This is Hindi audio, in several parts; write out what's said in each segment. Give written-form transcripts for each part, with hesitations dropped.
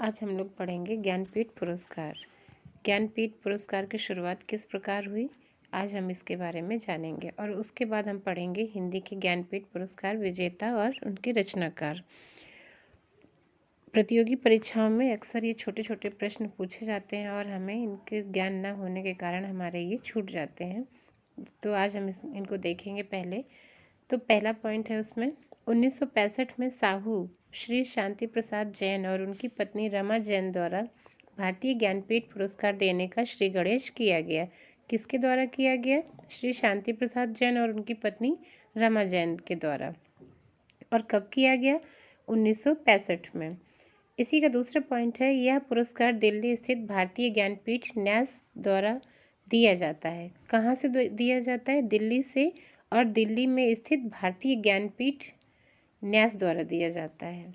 आज हम लोग पढ़ेंगे ज्ञानपीठ पुरस्कार। ज्ञानपीठ पुरस्कार की शुरुआत किस प्रकार हुई, आज हम इसके बारे में जानेंगे। और उसके बाद हम पढ़ेंगे हिंदी के ज्ञानपीठ पुरस्कार विजेता और उनके रचनाकार। प्रतियोगी परीक्षाओं में अक्सर ये छोटे छोटे प्रश्न पूछे जाते हैं और हमें इनके ज्ञान न होने के कारण हमारे ये छूट जाते हैं। तो आज हम इनको देखेंगे। पहले तो पहला पॉइंट है उसमें 1965 में साहू श्री शांति प्रसाद जैन और उनकी पत्नी रमा जैन द्वारा भारतीय ज्ञानपीठ पुरस्कार देने का श्री गणेश किया गया। किसके द्वारा किया गया? श्री शांति प्रसाद जैन और उनकी पत्नी रमा जैन के द्वारा। और कब किया गया? 1965 में। इसी का दूसरा पॉइंट है, यह पुरस्कार दिल्ली स्थित भारतीय ज्ञानपीठ न्यास द्वारा दिया जाता है। कहाँ से दिया जाता है? दिल्ली से, और दिल्ली में स्थित भारतीय ज्ञानपीठ न्यास द्वारा दिया जाता है।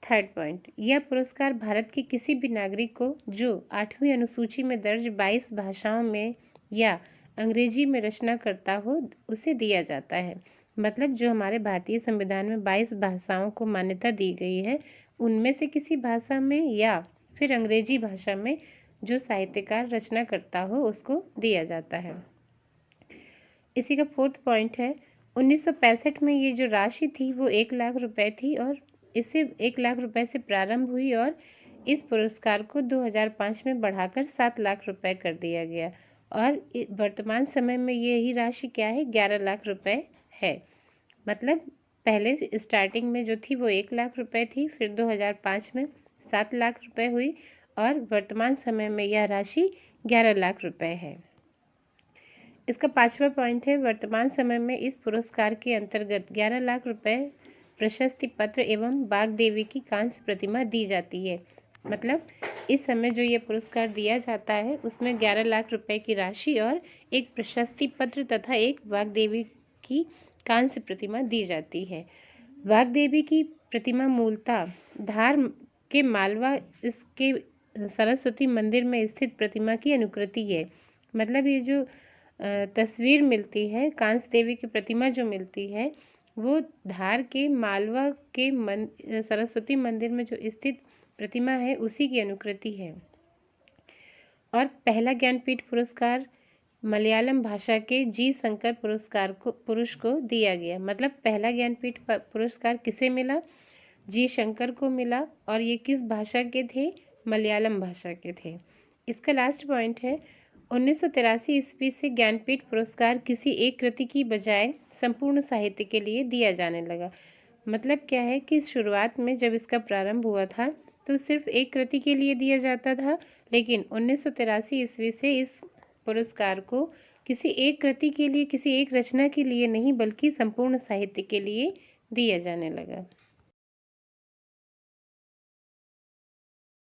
थर्ड पॉइंट, यह पुरस्कार भारत के किसी भी नागरिक को जो 8वीं अनुसूची में दर्ज 22 भाषाओं में या अंग्रेजी में रचना करता हो उसे दिया जाता है। मतलब जो हमारे भारतीय संविधान में 22 भाषाओं को मान्यता दी गई है, उनमें से किसी भाषा में या फिर अंग्रेजी भाषा में जो साहित्यकार रचना करता हो उसको दिया जाता है। इसी का फोर्थ पॉइंट है, 1965 में ये जो राशि थी वो 1 लाख रुपए थी और इससे 1 लाख रुपए से प्रारंभ हुई और इस पुरस्कार को 2005 में बढ़ाकर 7 लाख रुपए कर दिया गया। और वर्तमान समय में यही राशि क्या है? 11 लाख रुपए है। मतलब पहले स्टार्टिंग में जो थी वो 1 लाख रुपए थी, फिर 2005 में 7 लाख रुपए हुई और वर्तमान समय में यह राशि 11 लाख रुपए है। इसका पांचवा पॉइंट है, वर्तमान समय में इस पुरस्कार के अंतर्गत 11 लाख रुपए प्रशस्ति पत्र एवं बाग देवी की कांस्य प्रतिमा दी जाती है। मतलब इस समय जो ये पुरस्कार दिया जाता है उसमें 11 लाख रुपए की राशि और एक प्रशस्ति पत्र तथा एक बाग देवी की कांस्य प्रतिमा दी जाती है। बाग देवी की प्रतिमा मूलतः धार के मालवा इसके सरस्वती मंदिर में स्थित प्रतिमा की अनुकृति है। मतलब ये जो तस्वीर मिलती है कांस्य देवी की प्रतिमा जो मिलती है वो धार के मालवा के सरस्वती मंदिर में जो स्थित प्रतिमा है उसी की अनुकृति है। और पहला ज्ञानपीठ पुरस्कार मलयालम भाषा के जी शंकर पुरुष को दिया गया। मतलब पहला ज्ञानपीठ पुरस्कार किसे मिला? जी शंकर को मिला। और ये किस भाषा के थे? मलयालम भाषा के थे। इसका लास्ट पॉइंट है, 1983 ईस्वी से ज्ञानपीठ पुरस्कार किसी एक कृति की बजाय संपूर्ण साहित्य के लिए दिया जाने लगा। मतलब क्या है कि शुरुआत में जब इसका प्रारंभ हुआ था तो सिर्फ एक कृति के लिए दिया जाता था, लेकिन 1983 ईस्वी से इस पुरस्कार को किसी एक कृति के लिए, किसी एक रचना के लिए नहीं बल्कि संपूर्ण साहित्य के लिए दिया जाने लगा।